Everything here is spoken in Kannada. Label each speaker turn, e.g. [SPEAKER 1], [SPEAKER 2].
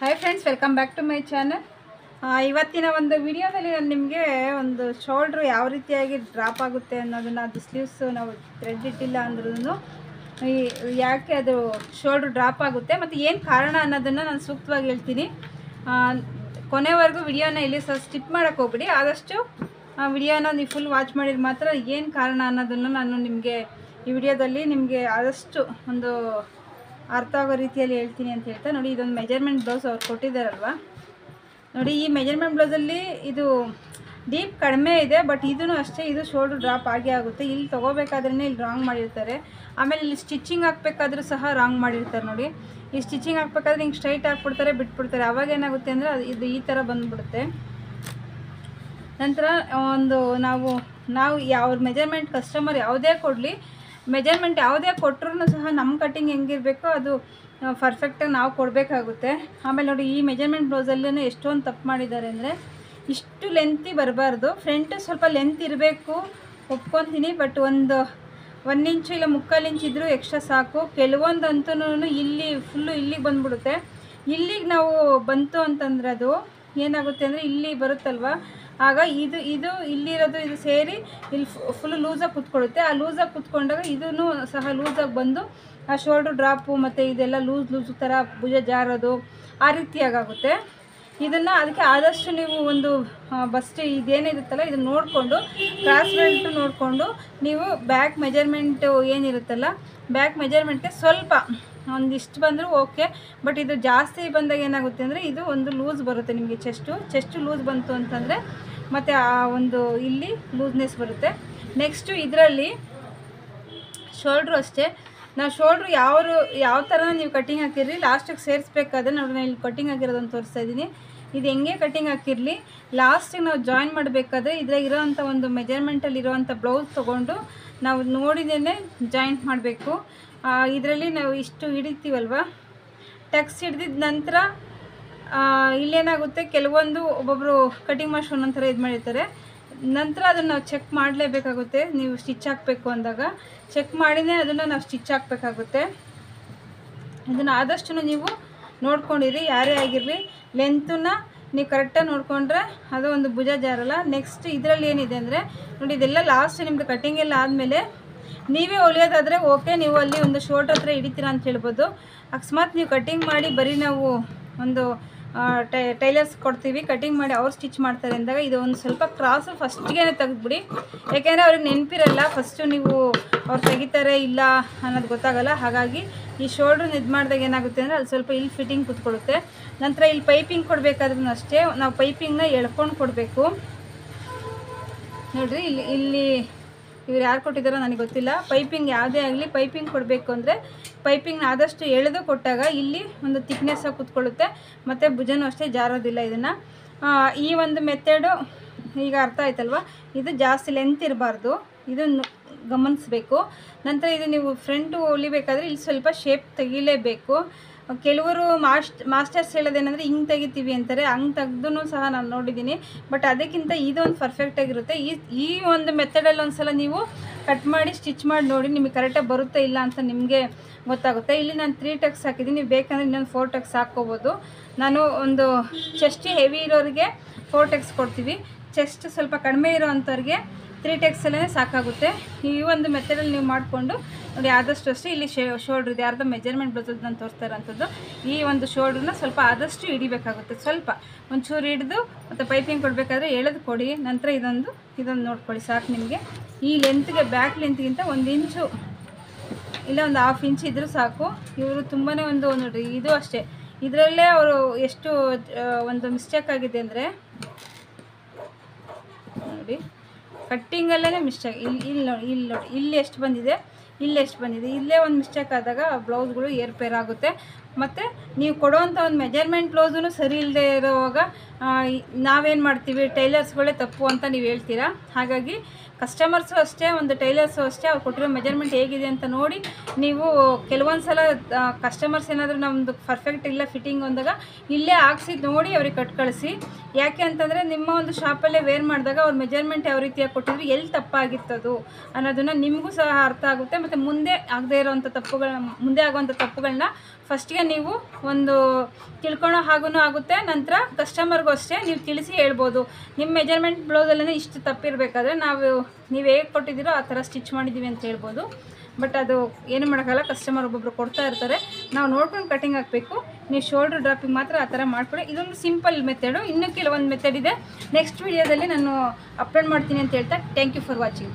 [SPEAKER 1] Hi friends, welcome back to my channel. ಇವತ್ತಿನ ಒಂದು ವಿಡಿಯೋದಲ್ಲಿ ನಾನು ನಿಮಗೆ ಒಂದು ಶೋಲ್ಡ್ರು ಯಾವ ರೀತಿಯಾಗಿ ಡ್ರಾಪ್ ಆಗುತ್ತೆ ಅನ್ನೋದನ್ನು, ಅದು ಸ್ಲೀವ್ಸ್ ನಾವು ಥ್ರೆಡ್ ಇಟ್ಟಿಲ್ಲ ಅಂದ್ರೂ ಯಾಕೆ ಅದು ಶೋಲ್ಡ್ರು ಡ್ರಾಪ್ ಆಗುತ್ತೆ ಮತ್ತು ಏನು ಕಾರಣ ಅನ್ನೋದನ್ನು ನಾನು ಸೂಕ್ತವಾಗಿ ಹೇಳ್ತೀನಿ. ಕೊನೆವರೆಗೂ ವಿಡಿಯೋನ ಇಲ್ಲಿ ಸ್ಕಿಪ್ ಮಾಡೋಕ್ಕೆ ಹೋಗ್ಬಿಡಿ. ಆದಷ್ಟು ವಿಡಿಯೋನ ನೀವು ಫುಲ್ ವಾಚ್ ಮಾಡಿದ್ರೆ ಮಾತ್ರ ಏನು ಕಾರಣ ಅನ್ನೋದನ್ನು ನಾನು ನಿಮಗೆ ಈ ವಿಡಿಯೋದಲ್ಲಿ ನಿಮಗೆ ಆದಷ್ಟು ಒಂದು ಅರ್ಥ ಆಗೋ ರೀತಿಯಲ್ಲಿ ಹೇಳ್ತೀನಿ ಅಂತ ಹೇಳ್ತಾ ನೋಡಿ. ಇದೊಂದು ಮೆಜರ್ಮೆಂಟ್ ಬ್ಲೌಸ್ ಅವ್ರು ಕೊಟ್ಟಿದ್ದಾರಲ್ವ ನೋಡಿ. ಈ ಮೆಜರ್ಮೆಂಟ್ ಬ್ಲೌಸಲ್ಲಿ ಇದು ಡೀಪ್ ಕಡಿಮೆ ಇದೆ, ಬಟ್ ಇದೂ ಅಷ್ಟೇ, ಇದು ಶೋಲ್ಡ್ರ್ ಡ್ರಾಪ್ ಆಗೇ ಆಗುತ್ತೆ. ಇಲ್ಲಿ ತೊಗೋಬೇಕಾದ್ರೇ ಇಲ್ಲಿ ರಾಂಗ್ ಮಾಡಿರ್ತಾರೆ. ಆಮೇಲೆ ಇಲ್ಲಿ ಸ್ಟಿಚಿಂಗ್ ಹಾಕ್ಬೇಕಾದ್ರೂ ಸಹ ರಾಂಗ್ ಮಾಡಿರ್ತಾರೆ ನೋಡಿ. ಈ ಸ್ಟಿಚಿಂಗ್ ಹಾಕ್ಬೇಕಾದ್ರೆ ಹಿಂಗೆ ಸ್ಟ್ರೈಟ್ ಹಾಕ್ಬಿಡ್ತಾರೆ, ಬಿಟ್ಬಿಡ್ತಾರೆ. ಅವಾಗ ಏನಾಗುತ್ತೆ ಅಂದರೆ ಇದು ಈ ಥರ ಬಂದುಬಿಡುತ್ತೆ. ನಂತರ ನಾವು ಯಾವ ಮೆಜರ್ಮೆಂಟ್ ಕಸ್ಟಮರ್ ಯಾವುದೇ ಕೊಡಲಿ, ಮೆಜರ್ಮೆಂಟ್ ಯಾವುದೇ ಕೊಟ್ಟರು ಸಹ ನಮ್ಮ ಕಟ್ಟಿಂಗ್ ಹೆಂಗಿರಬೇಕೋ ಅದು ಪರ್ಫೆಕ್ಟಾಗಿ ನಾವು ಕೊಡಬೇಕಾಗುತ್ತೆ. ಆಮೇಲೆ ನೋಡಿ, ಈ ಮೆಜರ್ಮೆಂಟ್ ಬ್ಲೌಸಲ್ಲೂ ಎಷ್ಟೊಂದು ತಪ್ಪು ಮಾಡಿದ್ದಾರೆ ಅಂದರೆ, ಇಷ್ಟು ಲೆಂತಿ ಬರಬಾರ್ದು. ಫ್ರಂಟ್ ಸ್ವಲ್ಪ ಲೆಂತ್ ಇರಬೇಕು, ಒಪ್ಕೊತೀನಿ. ಬಟ್ ಒಂದು 1 ಇಂಚು ಇಲ್ಲ 3/4 ಇಂಚ್ ಇದ್ದರೂ ಎಕ್ಸ್ಟ್ರಾ ಸಾಕು. ಕೆಲವೊಂದಂತೂ ಇಲ್ಲಿ ಫುಲ್ಲು ಇಲ್ಲಿಗೆ ಬಂದುಬಿಡುತ್ತೆ. ಇಲ್ಲಿಗೆ ನಾವು ಬಂತು ಅಂತಂದರೆ ಅದು ಏನಾಗುತ್ತೆ ಅಂದರೆ, ಇಲ್ಲಿ ಬರುತ್ತಲ್ವ, ಆಗ ಇದು ಇಲ್ಲಿರೋದು ಇದು ಸೇರಿ ಇಲ್ಲಿ ಫುಲ್ಲು ಲೂಸಾಗಿ ಕೂತ್ಕೊಳ್ಳುತ್ತೆ. ಆ ಲೂಸಾಗಿ ಕೂತ್ಕೊಂಡಾಗ ಇದೂ ಸಹ ಲೂಸಾಗಿ ಬಂದು ಆ ಶೋಲ್ಡ್ರ್ ಡ್ರಾಪು ಮತ್ತು ಇದೆಲ್ಲ ಲೂಸ್ ಥರ ಭುಜ ಜಾರೋದು ಆ ರೀತಿಯಾಗುತ್ತೆ. ಇದನ್ನು ಅದಕ್ಕೆ ಆದಷ್ಟು ನೀವು ಒಂದು ಬಸ್ಟ್ ಇದೇನಿರುತ್ತಲ್ಲ ಇದನ್ನು ನೋಡಿಕೊಂಡು, ಕ್ರಾಸ್ ಬೆಲ್ಟ್ ನೋಡಿಕೊಂಡು ನೀವು ಬ್ಯಾಕ್ ಮೆಜರ್ಮೆಂಟು ಏನಿರುತ್ತಲ್ಲ, ಬ್ಯಾಕ್ ಮೆಜರ್ಮೆಂಟ್ಗೆ ಸ್ವಲ್ಪ ಒಂದಿಷ್ಟು ಬಂದರೂ ಓಕೆ. ಬಟ್ ಇದು ಜಾಸ್ತಿ ಬಂದಾಗ ಏನಾಗುತ್ತೆ ಅಂದರೆ, ಇದು ಒಂದು ಲೂಸ್ ಬರುತ್ತೆ ನಿಮಗೆ. ಚೆಸ್ಟು ಲೂಸ್ ಬಂತು ಅಂತಂದರೆ ಮತ್ತು ಆ ಒಂದು ಇಲ್ಲಿ ಲೂಸ್ನೆಸ್ ಬರುತ್ತೆ. ನೆಕ್ಸ್ಟು ಇದರಲ್ಲಿ ಶೋಲ್ಡ್ರು ಅಷ್ಟೇ. ನಾವು ಶೋಲ್ಡ್ರು ಯಾವ ಥರ ನೀವು ಕಟ್ಟಿಂಗ್ ಹಾಕಿರಲಿ, ಲಾಸ್ಟಿಗೆ ಸೇರಿಸ್ಬೇಕಾದ್ರೆ ನೋಡಿ, ನಾನು ಇಲ್ಲಿ ಕಟ್ಟಿಂಗ್ ಹಾಕಿರೋದನ್ನು ತೋರಿಸ್ತಾ ಇದ್ದೀನಿ. ಇದು ಹೆಂಗೆ ಕಟ್ಟಿಂಗ್ ಹಾಕಿರಲಿ, ಲಾಸ್ಟಿಗೆ ನಾವು ಜಾಯಿನ್ ಮಾಡಬೇಕಾದ್ರೆ ಇದ್ರಾಗಿರೋವಂಥ ಒಂದು ಮೆಜರ್ಮೆಂಟಲ್ಲಿ ಇರೋವಂಥ ಬ್ಲೌಸ್ ತೊಗೊಂಡು ನಾವು ನೋಡಿದೇ ಜಾಯಿಂಟ್ ಮಾಡಬೇಕು. ಇದರಲ್ಲಿ ನಾವು ಇಷ್ಟು ಹಿಡಿತೀವಲ್ವ, ಟಕ್ಸ್ ಹಿಡ್ದಿದ ನಂತರ ಇಲ್ಲೇನಾಗುತ್ತೆ, ಕೆಲವೊಂದು ಒಬ್ಬೊಬ್ಬರು ಕಟಿಂಗ್ ಮಾಸ್ಟರ್ ಒಂದೊಂಥರ ಇದು ಮಾಡಿರ್ತಾರೆ. ನಂತರ ಅದನ್ನು ನಾವು ಚೆಕ್ ಮಾಡಲೇಬೇಕಾಗುತ್ತೆ. ನೀವು ಸ್ಟಿಚ್ ಹಾಕಬೇಕು ಅಂದಾಗ ಚೆಕ್ ಮಾಡಿನೇ ಅದನ್ನು ನಾವು ಸ್ಟಿಚ್ ಹಾಕಬೇಕಾಗುತ್ತೆ. ಇದನ್ನು ಆದಷ್ಟು ನೀವು ನೋಡ್ಕೊಂಡಿರಿ, ಯಾರೇ ಆಗಿರಲಿ. ಲೆಂತನ್ನು ನೀವು ಕರೆಕ್ಟಾಗಿ ನೋಡಿಕೊಂಡ್ರೆ ಅದು ಒಂದು ಭುಜ ಜಾರಲ್ಲ. ನೆಕ್ಸ್ಟ್ ಇದರಲ್ಲಿ ಏನಿದೆ ಅಂದರೆ ನೋಡಿ, ಇದೆಲ್ಲ ಲಾಸ್ಟ್ ನಿಮ್ಮದು ಕಟ್ಟಿಂಗ್ ಎಲ್ಲ ಆದಮೇಲೆ ನೀವೇ ಹೊಲಿಯೋದಾದರೆ ಓಕೆ, ನೀವು ಅಲ್ಲಿ ಒಂದು ಶೋಲ್ಡ್ರ್ ಹತ್ರ ಹಿಡಿತೀರಾ ಅಂತ ಹೇಳ್ಬೋದು. ಅಕಸ್ಮಾತ್ ನೀವು ಕಟ್ಟಿಂಗ್ ಮಾಡಿ ಬರೀ ನಾವು ಒಂದು ಟೈಲರ್ಸ್ ಕೊಡ್ತೀವಿ, ಕಟ್ಟಿಂಗ್ ಮಾಡಿ ಅವ್ರು ಸ್ಟಿಚ್ ಮಾಡ್ತಾರೆ ಅಂದಾಗ ಇದು ಒಂದು ಸ್ವಲ್ಪ ಕ್ರಾಸು ಫಸ್ಟಿಗೆ ತೆಗೆದ್ಬಿಡಿ. ಯಾಕೆಂದರೆ ಅವ್ರಿಗೆ ನೆನಪಿರಲ್ಲ, ಫಸ್ಟು ನೀವು ಅವ್ರು ತೆಗಿತಾರೆ ಇಲ್ಲ ಅನ್ನೋದು ಗೊತ್ತಾಗಲ್ಲ. ಹಾಗಾಗಿ ಈ ಶೋಲ್ಡ್ರನ್ನ ಇದು ಮಾಡಿದಾಗ ಏನಾಗುತ್ತೆ ಅಂದರೆ ಅಲ್ಲಿ ಸ್ವಲ್ಪ ಇಲ್ಲಿ ಫಿಟ್ಟಿಂಗ್ ಕೂತ್ಕೊಳ್ಳುತ್ತೆ. ನಂತರ ಇಲ್ಲಿ ಪೈಪಿಂಗ್ ಕೊಡಬೇಕಾದ್ರೂ ಅಷ್ಟೇ, ನಾವು ಪೈಪಿಂಗ್ನ ಎಳ್ಕೊಂಡು ಕೊಡಬೇಕು. ನೋಡಿರಿ, ಇಲ್ಲಿ ಇವ್ರು ಯಾರು ಕೊಟ್ಟಿದ್ದಾರೋ ನನಗೆ ಗೊತ್ತಿಲ್ಲ. ಪೈಪಿಂಗ್ ಯಾವುದೇ ಆಗಲಿ, ಪೈಪಿಂಗ್ ಕೊಡಬೇಕು ಅಂದರೆ ಪೈಪಿಂಗ್ನ ಆದಷ್ಟು ಎಳೆದು ಕೊಟ್ಟಾಗ ಇಲ್ಲಿ ಒಂದು ಥಿಕ್ನೆಸ್ಸಾಗಿ ಕೂತ್ಕೊಳ್ಳುತ್ತೆ ಮತ್ತು ಭುಜನೂ ಅಷ್ಟೇ ಜಾರೋದಿಲ್ಲ. ಇದನ್ನು ಈ ಒಂದು ಮೆಥಡು ಈಗ ಅರ್ಥ ಆಯ್ತಲ್ವ. ಇದು ಜಾಸ್ತಿ ಲೆಂತ್ ಇರಬಾರ್ದು, ಇದನ್ನು ಗಮನಿಸಬೇಕು. ನಂತರ ಇದು ನೀವು ಫ್ರಂಟು ಹೊಲಿಬೇಕಾದ್ರೆ ಇಲ್ಲಿ ಸ್ವಲ್ಪ ಶೇಪ್ ತೆಗಿಲೇಬೇಕು. ಕೆಲವರು ಮಾಸ್ಟರ್ಸ್ ಹೇಳೋದೇನೆಂದರೆ ಹಿಂಗೆ ತೆಗಿತೀವಿ ಅಂತಾರೆ, ಹಂಗೆ ತೆಗ್ದು ಸಹ ನಾನು ನೋಡಿದ್ದೀನಿ. ಬಟ್ ಅದಕ್ಕಿಂತ ಇದೊಂದು ಪರ್ಫೆಕ್ಟಾಗಿರುತ್ತೆ. ಈ ಒಂದು ಮೆಥಡಲ್ಲಿ ಒಂದು ಸಲ ನೀವು ಕಟ್ ಮಾಡಿ ಸ್ಟಿಚ್ ಮಾಡಿ ನೋಡಿ, ನಿಮಗೆ ಕರೆಕ್ಟಾಗಿ ಬರುತ್ತೆ ಇಲ್ಲ ಅಂತ ನಿಮಗೆ ಗೊತ್ತಾಗುತ್ತೆ. ಇಲ್ಲಿ ನಾನು 3 ಟಕ್ಸ್ ಹಾಕಿದ್ದೀನಿ, ನೀವು ಬೇಕಂದರೆ ಇನ್ನೊಂದು 4 ಟಕ್ಸ್ ಹಾಕ್ಕೋಬೋದು. ನಾನು ಒಂದು ಚೆಸ್ಟ್ ಹೆವಿ ಇರೋರಿಗೆ 4 ಟಕ್ಸ್ ಕೊಡ್ತೀವಿ, ಚೆಸ್ಟ್ ಸ್ವಲ್ಪ ಕಡಿಮೆ ಇರೋ ಅಂಥವ್ರಿಗೆ 3 ಟಕ್ಸಲ್ಲೇ ಸಾಕಾಗುತ್ತೆ. ಈ ಒಂದು ಮೆಥಡಲ್ಲಿ ನೀವು ಮಾಡಿಕೊಂಡು ನೋಡಿ. ಆದಷ್ಟು ಅಷ್ಟೇ ಇಲ್ಲಿ ಶೋಲ್ಡ್ರ್ ಇದೆ, ಯಾರ್ದು ಮೆಜರ್ಮೆಂಟ್ ಬ್ಲೌಸಲ್ಲಿ ನಾನು ತೋರಿಸ್ತಾ ಇರೋಂಥದ್ದು. ಈ ಒಂದು ಶೋಲ್ಡ್ರನ್ನ ಸ್ವಲ್ಪ ಆದಷ್ಟು ಹಿಡಿಬೇಕಾಗುತ್ತೆ. ಸ್ವಲ್ಪ ಒಂಚೂರು ಹಿಡಿದು ಮತ್ತು ಪೈಪಿಂಗ್ ಕೊಡಬೇಕಾದ್ರೆ ಎಳೆದು ಕೊಡಿ. ನಂತರ ಇದೊಂದು ನೋಡ್ಕೊಳ್ಳಿ ಸಾಕು ನಿಮಗೆ. ಈ ಲೆಂತ್ಗೆ, ಬ್ಯಾಕ್ ಲೆಂತ್ಗಿಂತ 1 ಇಂಚು ಇಲ್ಲ ಒಂದು 1/2 ಇಂಚ್ ಇದ್ದರೂ ಸಾಕು. ಇವರು ತುಂಬಾ ನೋಡಿರಿ, ಇದು ಅಷ್ಟೇ. ಇದರಲ್ಲೇ ಅವರು ಎಷ್ಟು ಒಂದು ಮಿಸ್ಟೇಕ್ ಆಗಿದೆ ಅಂದರೆ ನೋಡಿ, ಕಟ್ಟಿಂಗಲ್ಲೇ ಮಿಸ್ಟೇಕ್. ಇಲ್ಲಿ ನೋಡಿ, ಇಲ್ಲಿ ಎಷ್ಟು ಬಂದಿದೆ, ಇಲ್ಲೇ ಒಂದು ಮಿಸ್ಟೇಕ್ ಆದಾಗ ಬ್ಲೌಸ್ಗಳು ಏರ್ಪೇರ್ ಆಗುತ್ತೆ. ಮತ್ತು ನೀವು ಕೊಡೋವಂಥ ಒಂದು ಮೆಜರ್ಮೆಂಟ್ ಬ್ಲೌಸೂ ಸರಿ ಇಲ್ಲದೆ ಇರೋವಾಗ ನಾವೇನು ಮಾಡ್ತೀವಿ, ಟೈಲರ್ಸ್ಗಳೇ ತಪ್ಪು ಅಂತ ನೀವು ಹೇಳ್ತೀರಾ. ಹಾಗಾಗಿ ಕಸ್ಟಮರ್ಸು ಅಷ್ಟೇ, ಒಂದು ಟೈಲರ್ಸು ಅಷ್ಟೇ, ಅವ್ರು ಕೊಟ್ಟಿರೋ ಮೆಜರ್ಮೆಂಟ್ ಹೇಗಿದೆ ಅಂತ ನೋಡಿ ನೀವು ಕೆಲವೊಂದು ಸಲ ಕಸ್ಟಮರ್ಸ್ ಏನಾದರೂ ನಮ್ಮದು ಪರ್ಫೆಕ್ಟ್ ಇಲ್ಲ ಫಿಟ್ಟಿಂಗ್ ಅಂದಾಗ ಇಲ್ಲೇ ಹಾಕ್ಸಿ ನೋಡಿ ಅವ್ರಿಗೆ ಕಟ್ ಕಳಿಸಿ. ಯಾಕೆ ಅಂತಂದರೆ ನಿಮ್ಮ ಒಂದು ಶಾಪಲ್ಲೇ ವೇರ್ ಮಾಡಿದಾಗ ಅವ್ರ ಮೆಜರ್ಮೆಂಟ್ ಯಾವ ರೀತಿಯಾಗಿ ಕೊಟ್ಟಿದ್ರು, ಎಲ್ಲಿ ತಪ್ಪಾಗಿತ್ತದು ಅನ್ನೋದನ್ನು ನಿಮಗೂ ಸಹ ಅರ್ಥ ಆಗುತ್ತೆ. ಮತ್ತು ಮುಂದೆ ಆಗದೇ ಇರೋವಂಥ ಮುಂದೆ ಆಗುವಂಥ ತಪ್ಪುಗಳನ್ನ ಫಸ್ಟಿಗೆ ನೀವು ಒಂದು ತಿಳ್ಕೊಳ್ಳೋ ಹಾಗೂ ಆಗುತ್ತೆ. ನಂತರ ಕಸ್ಟಮರ್ಗೂ ಅಷ್ಟೇ ನೀವು ತಿಳಿಸಿ ಹೇಳ್ಬೋದು, ನಿಮ್ಮ ಮೆಜರ್ಮೆಂಟ್ ಬ್ಲೌಸಲ್ಲೇ ಇಷ್ಟು ತಪ್ಪಿರಬೇಕಾದ್ರೆ ನೀವು ಹೇಗೆ ಕೊಟ್ಟಿದ್ದೀರೋ ಆ ಥರ ಸ್ಟಿಚ್ ಮಾಡಿದ್ದೀವಿ ಅಂತ ಹೇಳ್ಬೋದು. ಬಟ್ ಅದು ಏನು ಮಾಡೋಕ್ಕಲ್ಲ, ಕಸ್ಟಮರ್ ಒಬ್ಬೊಬ್ರು ಕೊಡ್ತಾ ಇರ್ತಾರೆ, ನಾವು ನೋಡ್ಕೊಂಡು ಕಟಿಂಗ್ ಹಾಕಬೇಕು. ನೀವು ಶೋಲ್ಡ್ರ್ ಡ್ರಾಪಿಂಗ್ ಮಾತ್ರ ಆ ಥರ ಮಾಡಿಕೊಡಿ. ಇದೊಂದು ಸಿಂಪಲ್ ಮೆಥಡು. ಇನ್ನೂ ಕೆಲವೊಂದು ಮೆಥಡ್ ಇದೆ, ನೆಕ್ಸ್ಟ್ ವೀಡಿಯೋದಲ್ಲಿ ನಾನು ಅಪ್ಲೋಡ್ ಮಾಡ್ತೀನಿ ಅಂತ ಹೇಳ್ತಾ ಥ್ಯಾಂಕ್ ಯು ಫಾರ್ ವಾಚಿಂಗ್.